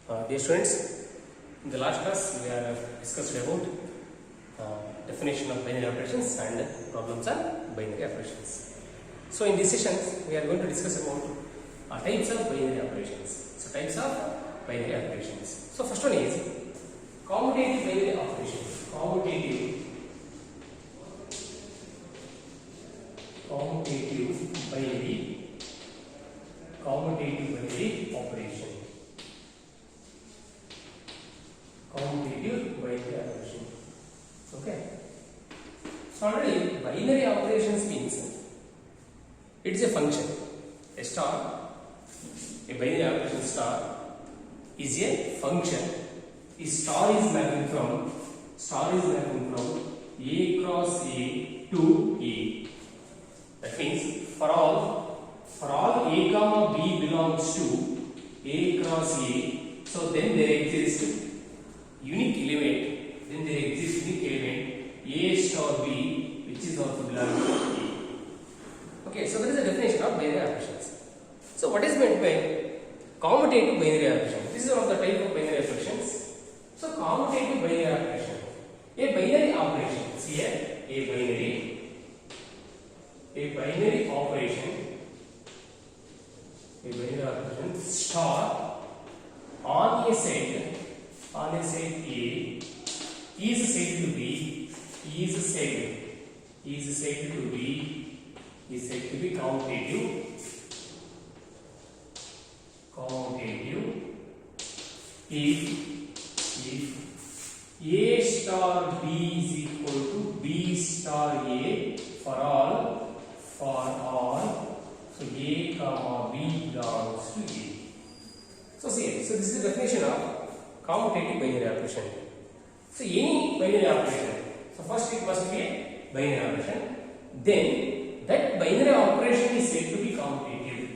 Dear students, in the last class we are discussed about definition of binary operations and problems on binary operations. So in this session we are going to discuss about types of binary operations. So types of binary operations. So first one is commutative binary operations. Commutative binary operation. Commutative binary operation. Okay. So already binary operations means it is a function. A star, a binary operation star is a function. A star is mapping from A cross A to A. That means for all A comma B belongs to A cross A, so then there exists unique element. A star B, which is also belongs to A. Okay, so that is the definition of binary operations. So what is meant by commutative binary operation? This is one of the type of binary operations. So commutative binary operation. A binary operation. See here, a binary operation star on a set A is said to be commutative if A star B is equal to B star A for all. So A comma B belongs to A. So see, so this is the definition of commutative binary operation. So any binary operation. So first it must be a binary operation. Then that binary operation is said to be commutative.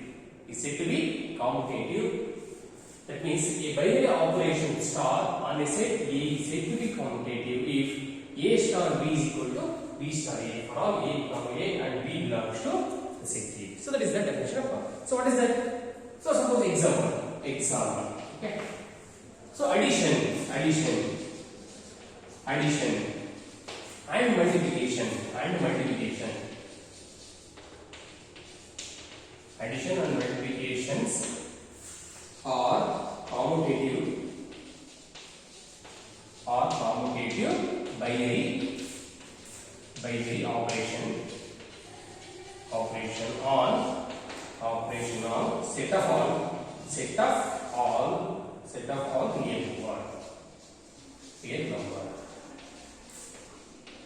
That means a binary operation star on a set A is said to be commutative if A star B is equal to B star A for all A comma A and B belongs to the set A. So that is the definition of commutative. So what is that? So suppose example. Okay. So addition and multiplication. Addition and multiplications are commutative binary operation on set of all real number.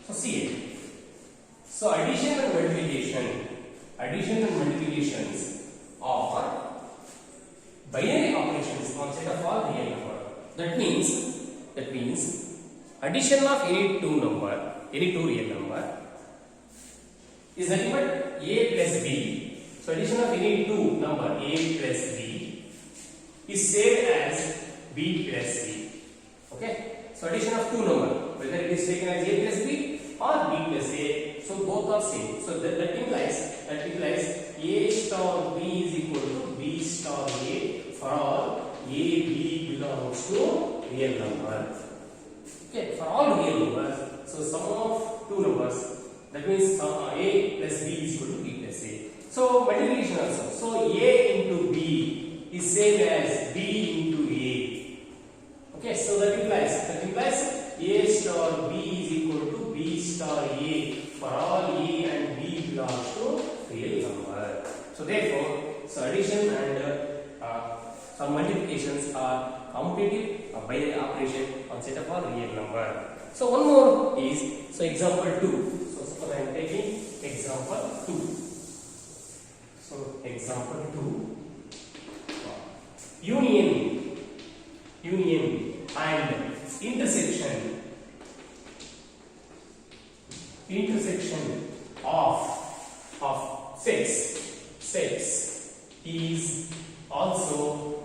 So see it. So addition and multiplications are binary operations on set of all real number. That means addition of any two real number is nothing but A plus B. So addition of any two number A plus B is saved as B plus C. Okay. So addition of two number, whether it is taken as A plus B or B plus A, so both are same. So that implies A star B is equal to B star A for all A B belongs to real number. Okay, for all real numbers, so sum of two numbers, that means A plus B is equal to B plus A. So multiplication also. So A into B is same as B into A. Okay, so that implies A star B is equal to B star A for all A and B belongs to real number. So therefore, addition and some multiplications are commutative binary operation on set of all real number. So one more is example 2. So suppose I am taking example 2. So example 2, union and intersection of sets is also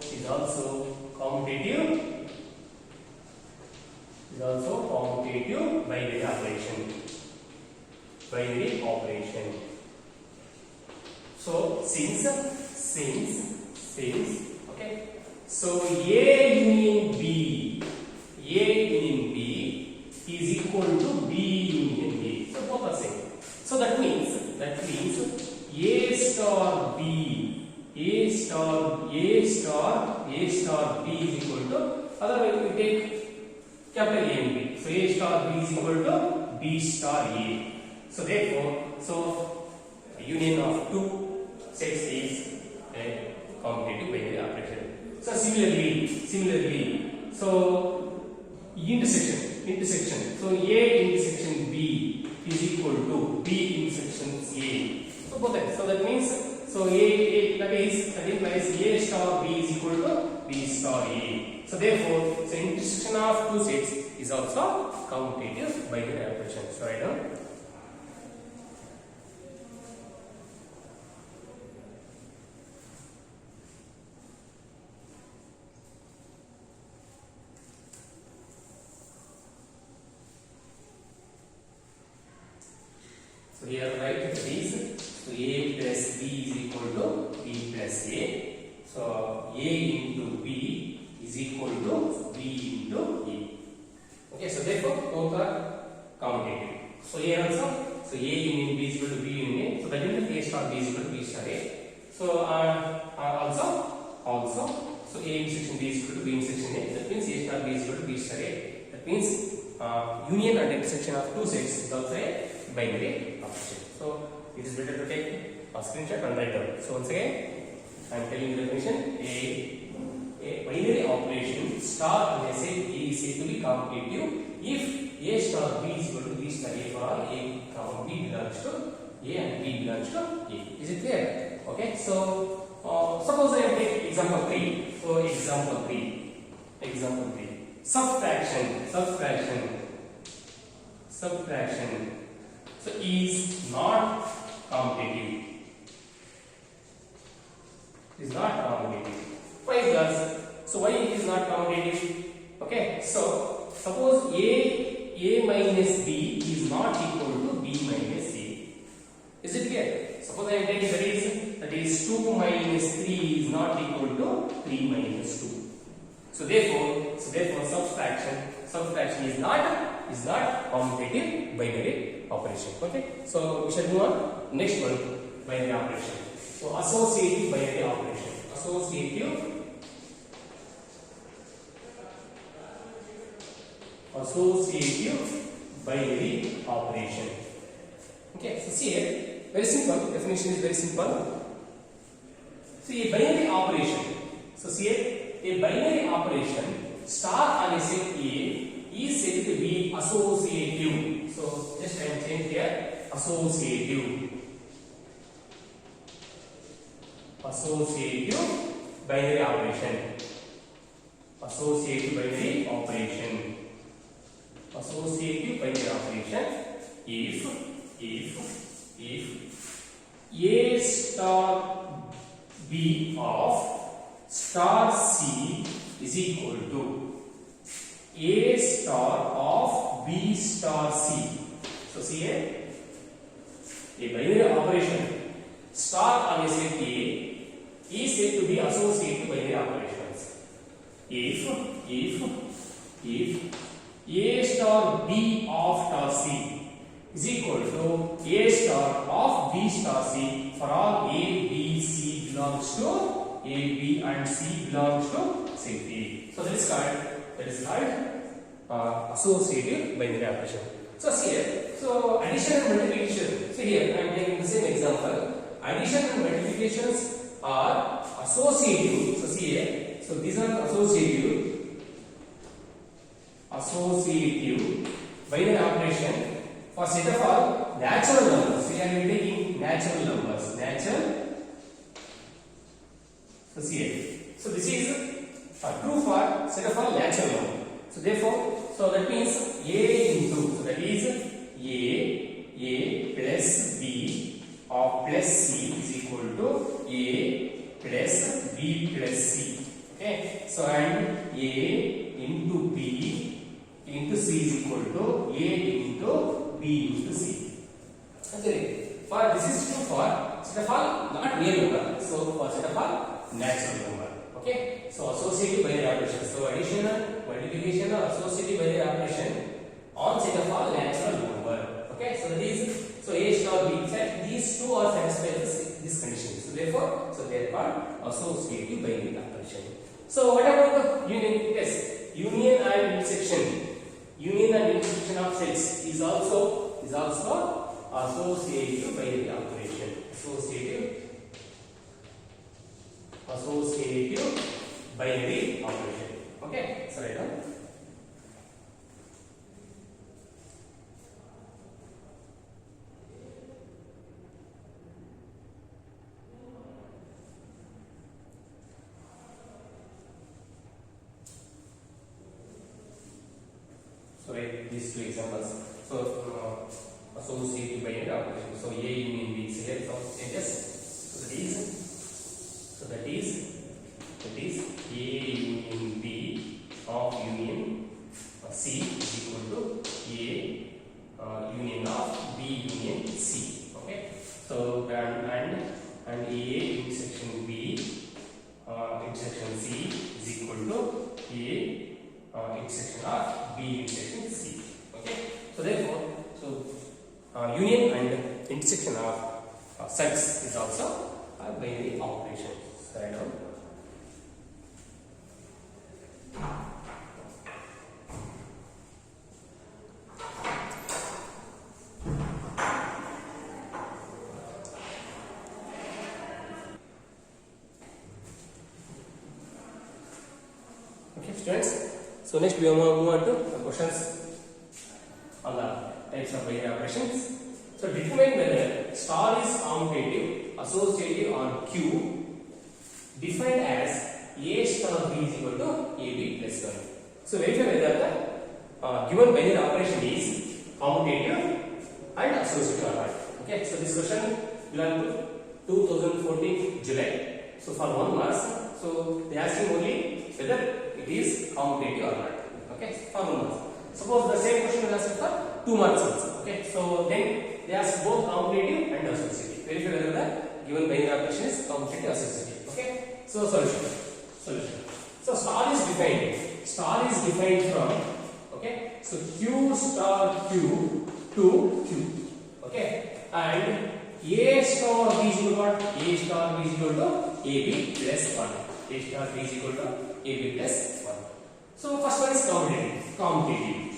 commutative binary operation. So since okay, So A union B is equal to B union A. So both are same. So that means A star B is equal to, otherwise we take capital A and B. So A star B is equal to B star A. So therefore, union of two sets is a commutative binary operation. So similarly, so intersection. So A intersection B is equal to B intersection A. So both that. So that means, so that implies A star B is equal to B star A. So therefore, so intersection of two sets is also commutative binary operation. So I don't. So here write this. So A plus B is equal to B plus A. So A into B is equal to B into A. Okay, so therefore both are commutative. So here also, so A union B is equal to B union A. So that means A star B is equal to B star A. So also, so A intersection B is equal to B intersection A. That means A star B is equal to B star A. That means union and intersection of two sets is also a binary operation. So it is better to take a screenshot and write down. So once again, I am telling you the definition. A binary operation star and set A is said to be commutative if A star B is equal to B star A for all A comma B belongs to A and B belongs to A. Is it clear? Okay. So suppose I take example 3. So example 3. Subtraction. So is not commutative. Why because? So why it is not commutative? Okay. So suppose A minus B is not equal to B minus A. Is it clear? Suppose I am taking that is 2 minus 3 is not equal to 3 minus 2. So therefore subtraction is not commutative binary operation. Okay. So we shall move on. Next one, binary operation. So associative binary operation. Associative binary operation. Okay. So see here, very simple. Definition is very simple. See a binary operation. So see here, a binary operation star on a set A is said to be associative. So just I am changing here associative binary operation. Associative binary operation if A star B of star C is equal to A star of B star C. So see here, a binary operation star on a set A is said to be associative binary operations if A star B of star C is equal to A star of B star C for all A, B, C belongs to A, B and C belongs to set A. So that is called associative binary operation. So see here, so addition and multiplication. See here, I am taking the same example. Addition and multiplications are associative. So see here, so these are associative binary operation for set of all natural numbers. So here I am taking natural numbers. So see here, so this is true for set of all natural numbers. So therefore, so that means A into, so that is A plus B of plus C is equal to A plus B plus C. Okay, so and A into B into C is equal to A into B into C. Okay, for this is true for set of all not real number, so for set of all natural number. Okay, so associative binary operation. So addition, multiplication, or associative binary operation on set of all natural number. Okay, so that is so A star B. These two are satisfied this condition. So therefore, so they are called associative binary operation. So what about the union? Yes, union and intersection. Union and intersection of sets is also associative binary operation. Associative binary operation. Okay, so write down. So write these two examples. So associative binary operation. So A union B is here. So that is A union B of union C is equal to A union of B union C. Okay. So and A intersection B intersection C is equal to A intersection of B intersection C. Okay. So therefore, union and intersection of sets is also a binary operation. So write down. Okay, students. So next we will move on to the questions on the types of binary operations. So determine whether star is commutative, associative or Q defined as A star B is equal to AB plus 1. So verify whether the given binary operation is commutative and associative or not. Okay, so this question belongs to 2014 July. So for 1 marks, so they are asking only whether it is commutative or not. Okay, for 1 marks. Suppose the same question will ask for 2 marks also. Okay, so then they ask both commutative and associative. Verify whether the given binary operation is commutative or associative. Okay, so solution. So star is defined from, okay, so Q star Q to Q. Okay, and A star B is equal to what? A star B is equal to AB plus 1. A star B is equal to AB plus 1. So first one is commutative.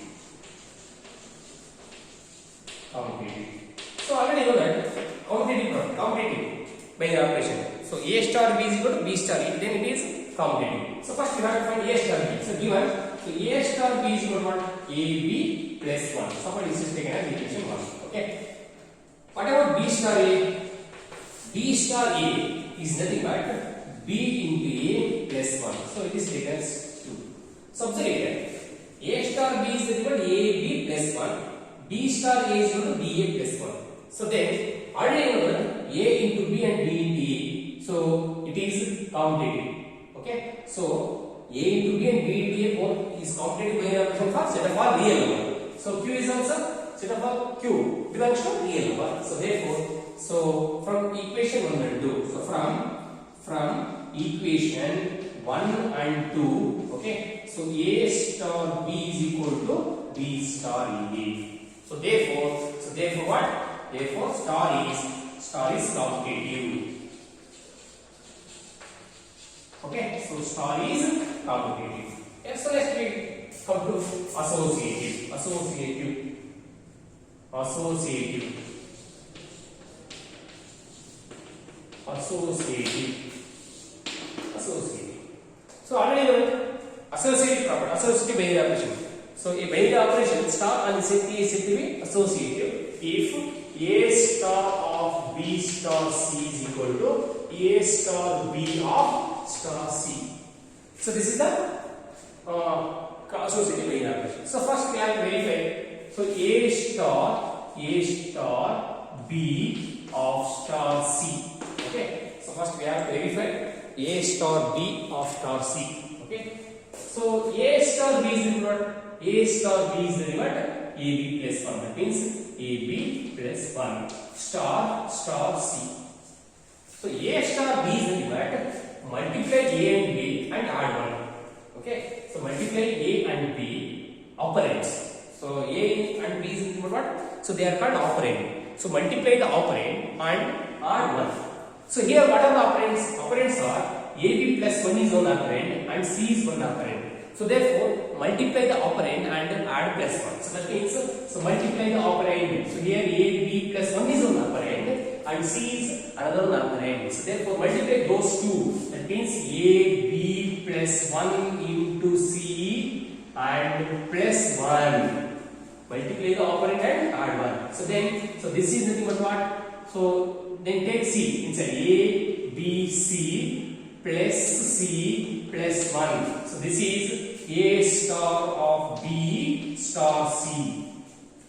So already know that commutative binary operation. So A star B is equal to B star A, then it is commutative. So first you have to find A star B. So given, so A star B is equal to what? AB plus 1. Suppose this is taken as equation 1. Okay. What about B star A? B star A is nothing but B into A plus 1. So it is taken as 2. So observe it. A star B is nothing but AB plus 1. B star A is equal to BA plus 1. So then already you know that A into B and B into A. So it is commutative. Okay. So A into B and B into A both is commutative binary operation for set of all real number. So Q is also set of all Q belongs to real number. So therefore, so from equation 1 and 2. So from equation 1 and 2. Okay. So A star B is equal to B star A. So therefore what? Therefore star is commutative. Okay, so star is commutative. Yes, so let's come to associative. So already know associative property, associative binary operation. So a binary operation star and set A is said to be associative if A star of B star C is equal to A star B of star C. So this is the associative binary operation. So first we have to verify. So A star B of star C. Okay. So first we have to verify A star B of star C. Okay. So A star B is equal to A star B is the result AB plus 1. That means AB plus 1 star C. So A star B is the result multiply A and B and add 1. Okay, so multiply A and B operands. So A and B is what? So they are called operand. So multiply the operand and add 1. So here what are the operands? Operands are AB plus 1 is one operand and C is one operand. So therefore multiply the operand and add plus 1. So that means so multiply the operand. So here AB plus 1 is one operand and C is another one operand. So therefore multiply those two. That means AB plus 1 into C and plus 1. Multiply the operand and add 1. So this is nothing but what? So then take C inside A, B, C plus C plus 1. So this is A star of B star C.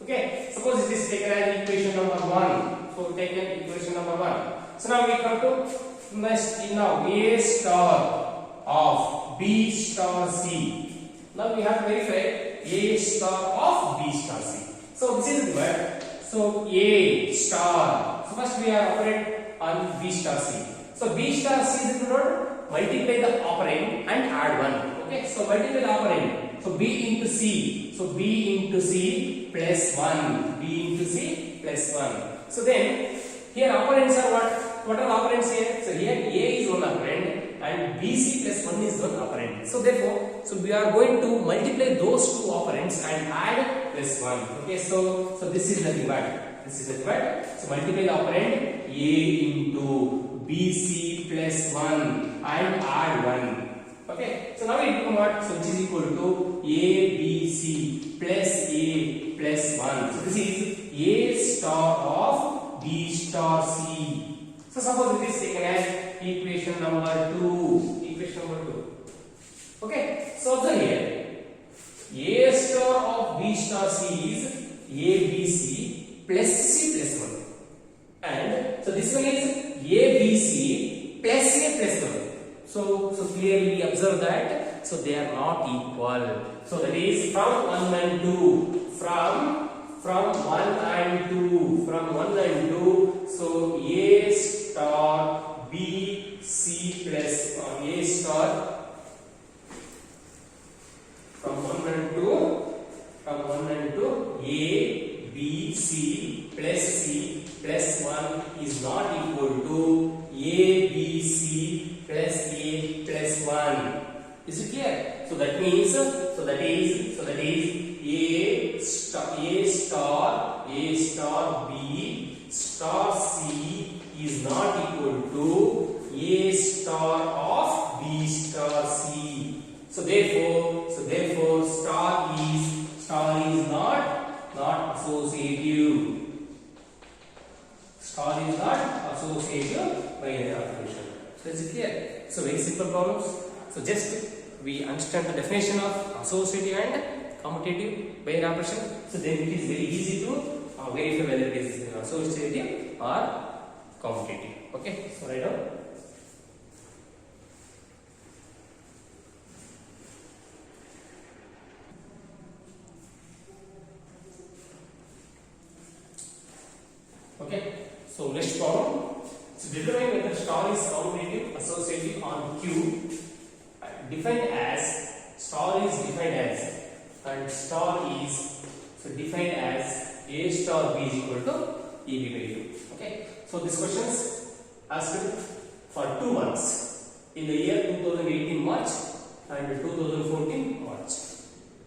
Okay, suppose it is taken as equation number 1. So take an equation number 1. So now we come to next now A star of B star C. Now we have to verify A star of B star C. So this is the word. So A star. So first we are operate on B star C. So B star C is equal to multiply the operand and add 1. Okay, so multiply the operand. So B into C. So B into C plus 1. B into C plus 1. So then here operands are what? What are operands here? So here A is one operand and BC plus 1 is one operand. So therefore, so we are going to multiply those two operands and add plus 1. Okay, so this is nothing but this is nothing but so multiply the operand A into BC plus 1 and add 1. Okay, so now it become what? So which is equal to ABC plus A plus 1. So this is A star of B star C. So suppose it is taken as equation number 2. Equation number 2. Okay, so observe here. A star of B star C is ABC plus C plus 1. And so this one is ABC plus A plus 1. So clearly observe that so they are not equal. So that is from 1 and 2. From 1 and 2. From 1 and 2. So A star B C plus A star from 1 and 2. From 1 and 2 A B C plus C plus 1 is not equal to A B C plus A plus 1. Is it clear? So that means A star B star C is not equal to A star of B star C. So therefore star is not associative. Star is not associative binary operation. So is it clear? So very simple problems. So just we understand the definition of associative and commutative binary operation. So then it is very easy to verify whether it is associative or commutative. Okay, so write down. Okay, so next problem. So determine whether star is commutative, associative on Q. Defined as star is defined as and star is so defined as A star B is equal to EB by 2. Okay, so this question is asked for 2 months in the year 2018 March and 2014 March.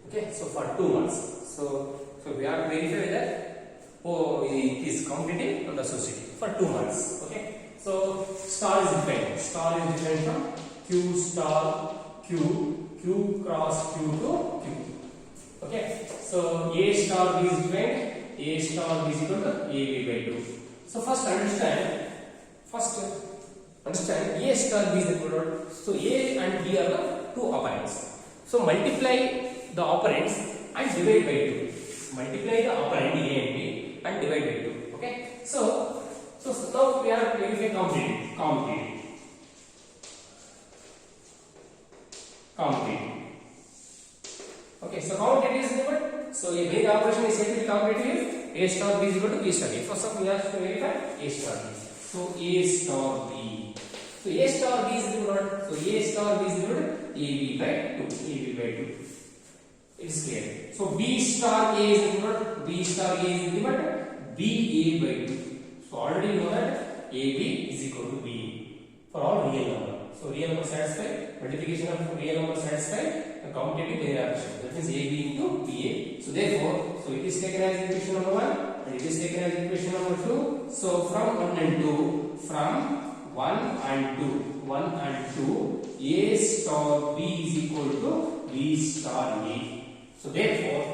Okay, so for 2 months. So we have to verify whether it is commutative and associative for 2 months. Okay, so star is defined. Star is defined from Q star Q cross Q to Q. Okay, so A star B is defined. A star B is equal to AB by 2. So first understand A star B is equal to, so A and B are the two operands. So multiply the operands and divide by 2. Multiply the operand A and B and divide by 2. Okay, so now we are verifying commutative. Okay, so commutative is equal. So a binary operation is said to be commutative. A star B is equal to B star B. First of all, we have to verify A star B. So A star B. So A star B is nothing but, so A star B is nothing but AB by 2. AB by 2. It is clear. So B star A is nothing but, B star A is nothing but BA by 2. So already you know that AB is equal to BA for all real number. So real number satisfy, multiplication of real number satisfy a commutative linear equation. That means AB into BA. So therefore, so it is taken as equation number 1 and it is taken as equation number 2. So from 1 and 2, from 1 and 2, A star B is equal to B star A. So therefore,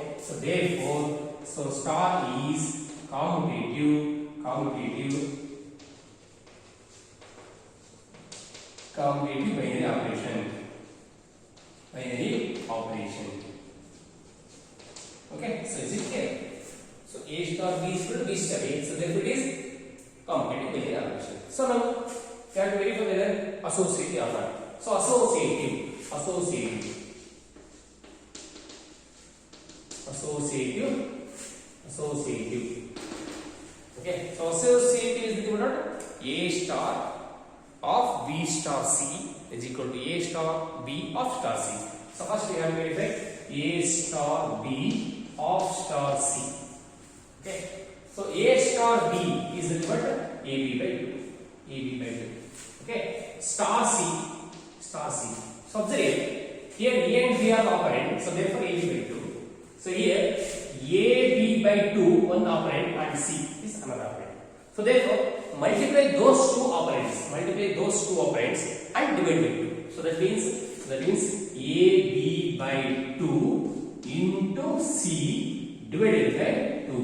so star is commutative binary operation. Okay, so is it clear? So A star B is equal to B star A. So therefore it is commutative binary operation. So now we have to verify whether associative or not. So associative. Okay, so associative is equal to A star of B star C is equal to A star B of star C. So first we have to verify A star B of star C. Okay, so A star B is equal to AB by 2. Okay, star C. So observe here A and B are operand, so therefore AB by 2. So here AB by 2 one operand and C is another operand. So therefore multiply those two operands and divide by 2. So that means AB by 2 into C divided by 2.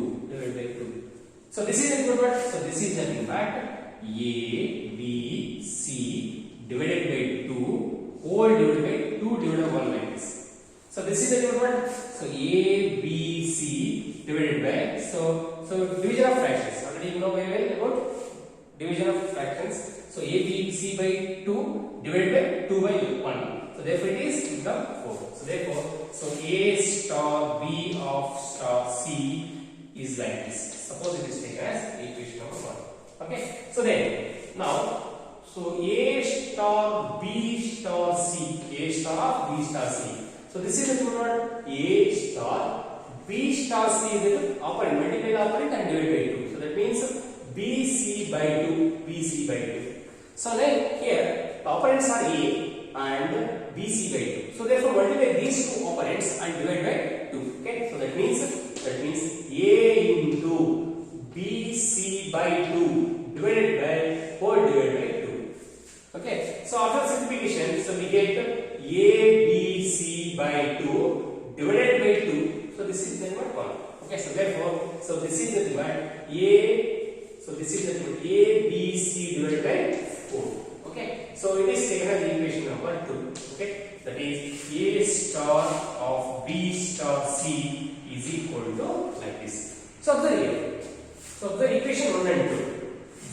So this is nothing but A B C divided by 2 whole divided by 2 divided by 1 like this. So this is nothing but, so A B C divided by, so division of fractions. Already you know very well about division of fractions. So A B C by 2 divided by 2 by 1. So therefore it is become 4. So therefore, so A star B of star C is like this. Suppose it is taken as equation number 1. Okay. So then now, so A star B star C, A star B star C. So this is the word A star B star C is the operand, multiply the operand and divide by 2. So that means BC by 2. So then here the operands are A and BC by 2. So therefore multiply these two operands and divide by 2. Okay. So that means A into BC by 2 divided by whole divided by 2. Okay. So after simplification, so we get ABC by 2 divided by 2. So this is the number 1. Okay. So therefore, so this is the divide ABC divided by 4. Okay. So it is taken as equation number 2. Okay. That is A star of B star C is equal to like this. So observe here. So observe equation 1 and 2.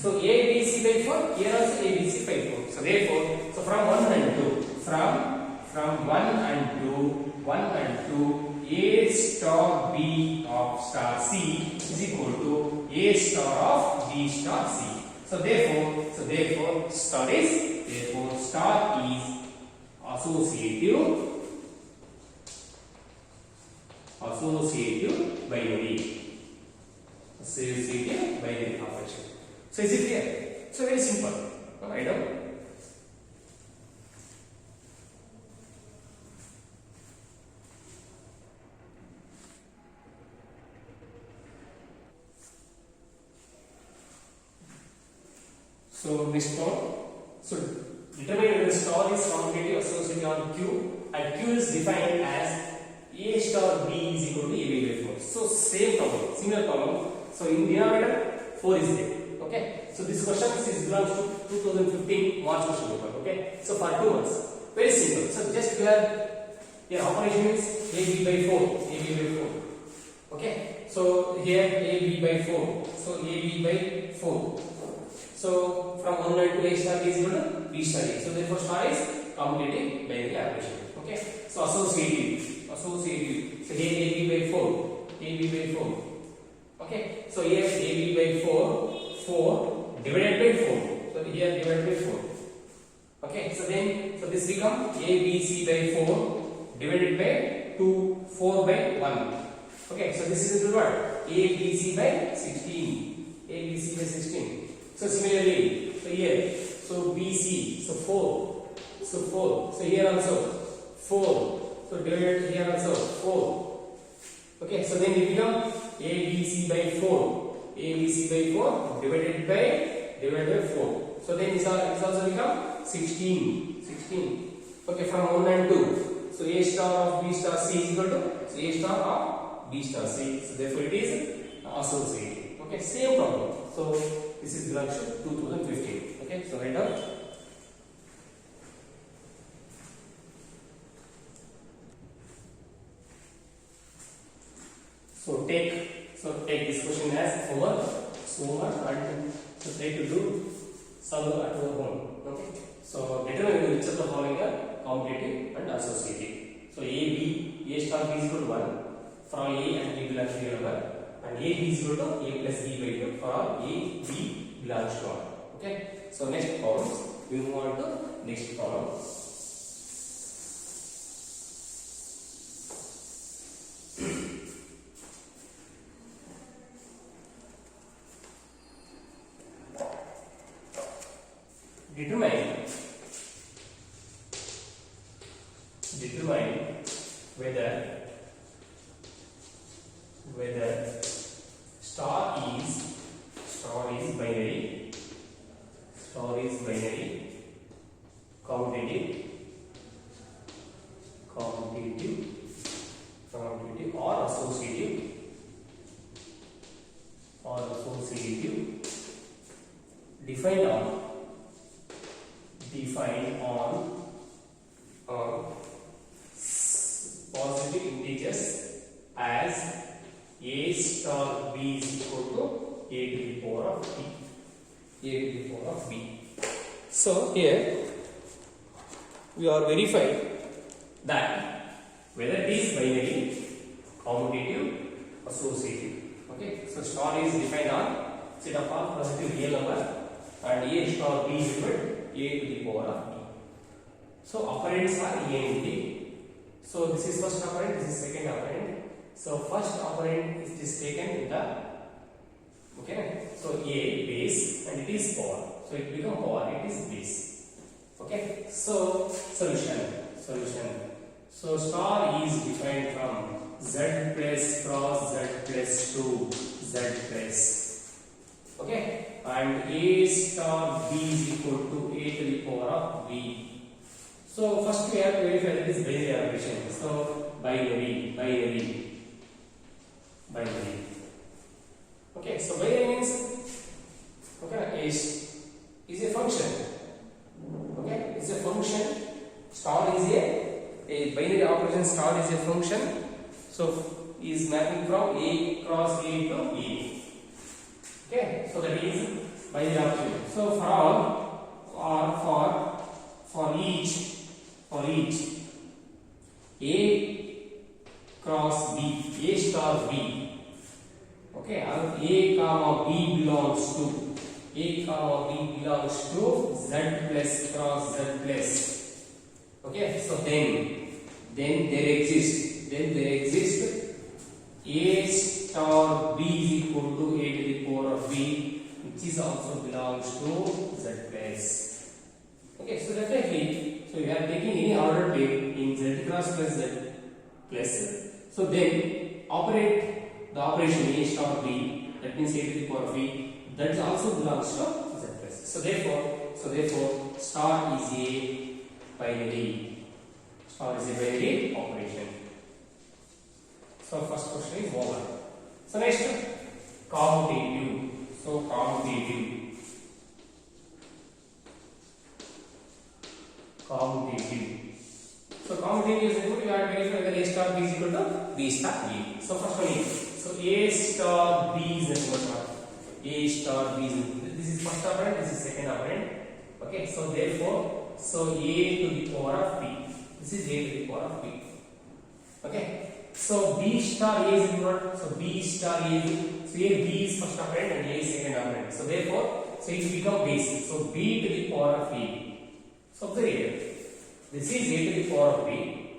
So ABC by 4, here also ABC by 4. So therefore, so from 1 and 2, from 1 and 2, A star B of star C is equal to A star of B star C. So therefore star is associative binary operation. So is it clear? So very simple. Write down. So next one. So determine whether the star is commutative associative on Q, and Q is defined as A star B is equal to AB by 4. So same problem, similar problem. So in denominator 4 is there. Okay. So this question belongs to 2015 March question paper. Okay. So for 2 months, very simple. So just here operation is AB by 4. Okay. So here AB by 4. So AB by 4. So from 1 and 2 A star B is equal to B star A. So therefore star is commutative binary operation. Okay. So associative. So here AB by 4. Okay. So here AB by 4 divided by 4. So here divided by 4. Okay, so then so this become a b c by 4 divided by 2 4 by 1. Okay, so this is equal to what? A b c by 16. A b c by 16. So similarly, so here, so b c, so 4, so 4. So here also 4. So divided here also 4. Okay, so then it become a b c by 4. A b c by 4 divided by 4. So then this also become 16. 16. Okay, from 1 and 2. So a star of b star c is equal to so a star of b star c. So therefore it is associative. Okay, same problem. So this is belongs to 2015. Okay, so write down. So take this question as homework. And so try to do solve at your home. Okay. So determine which of the following are commutative and associative. So A star b is equal to 1 for all a and b belongs to a number, and a b is equal to a plus b by 2 for all a b belongs to 1. Okay. So next problem, we move on to next problem. Determine whether star is binary, commutative or associative defined on positive integers as a star b is equal to a to the power of b. So here we are verifying that whether it is binary, commutative, associative. Okay, so star is defined on set of all positive real number, and a star b is equal to a to the power of b. So operands are a and b. So this is first operand, this is second operand. So first operand is taken in the, okay, so a base and it is power. So it become power, it is base. Okay, so solution. So star is defined from z plus cross z plus 2 z plus. Okay, and a star b is equal to a to the power of b. So first we have to verify that this binary operation. So binary. Okay, so binary means, okay, is a function. Okay, it's a function. Star is a binary operation. Star is a function. So is mapping from a cross a to a. Okay, so that is binary operation. So for all or for each a cross b, a star b, okay, a comma b belongs to z plus cross z plus. Okay, so then there exists a star b is equal to a to the power of b, which is also belongs to z plus. Okay, so definitely, so we are taking any ordered pair in z cross plus z plus. So then operate the operation a star b, that means a to the power of b, that also belongs to z plus. So therefore star is a binary operation. So first question is over. So next, commutative. So commutative is equal to, you have to verify whether a star b is equal to b star a. So first one is, so a star b is equal to what? A star b is equal to, this is first operand, this is second operand. Okay, so therefore, so a to the power of b. This is a to the power of b. Okay, so b star a is equal to, so b star a is, so here b is first operand and a is second operand. So therefore, so it will become base. So b to the power of a. So observe here, this is a to the power of b,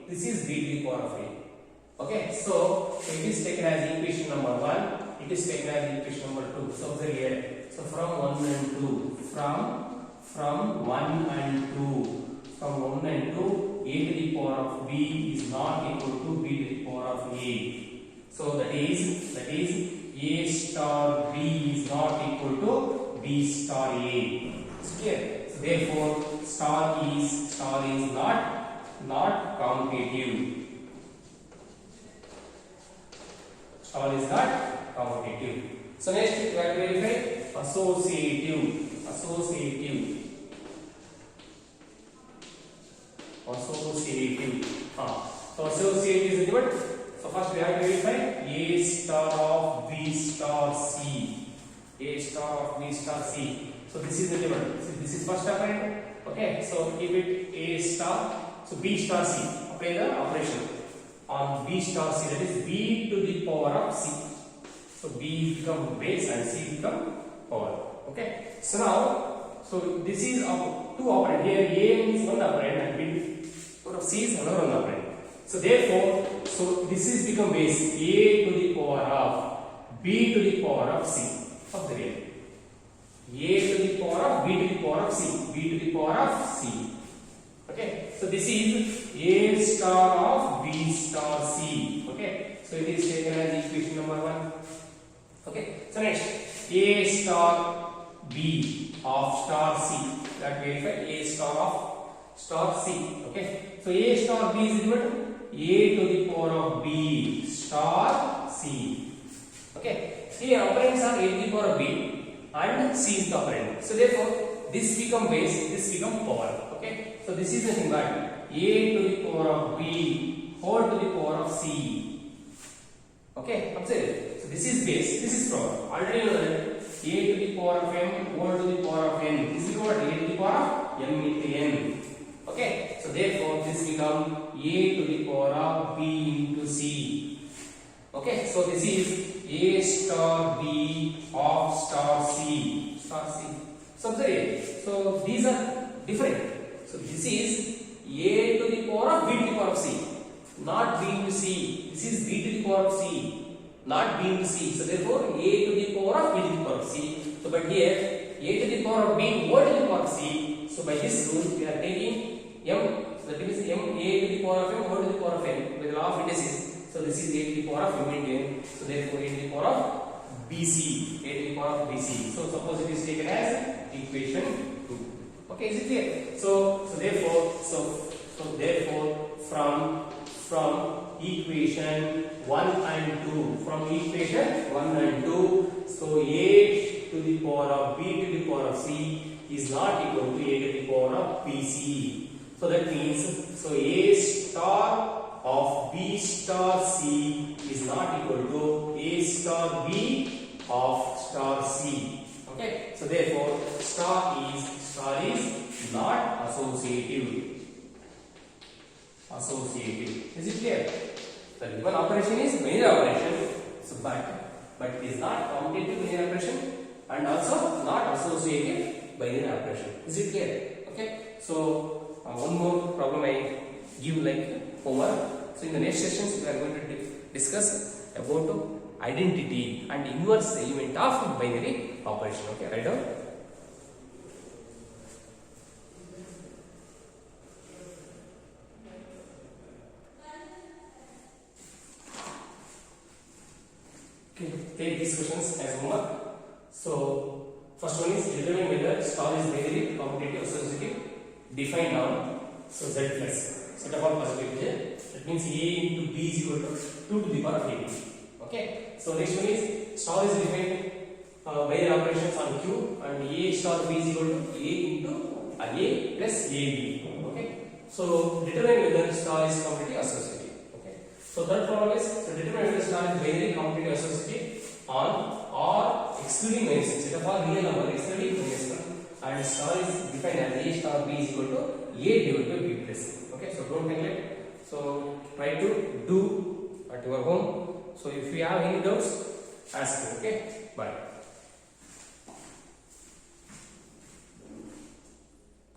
this is b to the power of a. Okay, so it is taken as equation number 1, it is taken as equation number 2. So observe here, so from 1 and 2, from 1 and 2, from 1 and 2, a to the power of b is not equal to b to the power of a. So that is a star b is not equal to b star a. It's clear. So therefore star is not commutative. Star is not commutative. So next we have to verify associative. Associative. So associative is what? So first we have to verify a star of b star c. A star of b star c. So this is the given. So this is first operand. Okay. So keep it a star. So b star c. Apply the operation on b star c. That is b to the power of c. So b become base and c become power. Okay. So now, so this is two operand. Here a is one operand and b power of c is another one operand. So therefore, so this is become base a to the power of b to the power of c. Of the real. A to the power of b to the power of c. B to the power of c. Okay. So this is a star of b star c. Okay. So it is taken as equation number 1. Okay. So next, a star b of star c. That verify a star of star c. Okay. So a star b is equal to a to the power of b star c. Okay. Here operands are a to the power of b and c is the operand. So therefore this become base, this become power. Okay. So this is nothing but a to the power of b whole to the power of c. Okay. Observe. So this is base, this is power. Already know that a to the power of m whole to the power of n. This is what a to the power of m into n. Okay. So therefore this become a to the power of b into c. Okay. So this is a star b of star c. Star c. So observe. So these are different. So this is a to the power of b to the power of c. Not b into c. This is b to the power of c. Not b into c. So therefore a to the power of b to the power of c. So but here a to the power of b whole to the power of c. So by this rule we are taking m. So that means m a to the power of m whole to the power of n with the law of indices. So this is a to the power of m into n. So therefore a to the power of bc. A to the power of bc. So suppose it is taken as equation 2. Okay, is it clear? So therefore from equation 1 and 2, from equation 1 and 2, so a to the power of b to the power of c is not equal to a to the power of bc. So that means, so a star of b star c is not equal to a star b of star c. Okay. So therefore star is not associative. Associative. Is it clear? The given operation is binary operation. So but it is not commutative binary operation and also not associative binary operation. Is it clear? Okay. So one more problem I give like homework. So in the next sessions we are going to discuss about identity and inverse element of binary operation. Okay, write down. Okay, take these questions as homework. So first one is determine whether star is binary, commutative, associative. Defined on so z plus set of all possible here. That means a into b is equal to 2 to the power of a. Okay. So next one is star is defined binary operations on q and a star b is equal to a into a plus ab. Okay. So determine whether star is commutative, associative. Okay. So third problem is determine whether star is binary, commutative, associative on or excluding minus 1. Set of all real number excluding minus 1. And star is defined as a star b is equal to a divided by b plus. Okay, so don't neglect. So try to do at your home. So if you have any doubts, ask me. Okay, bye.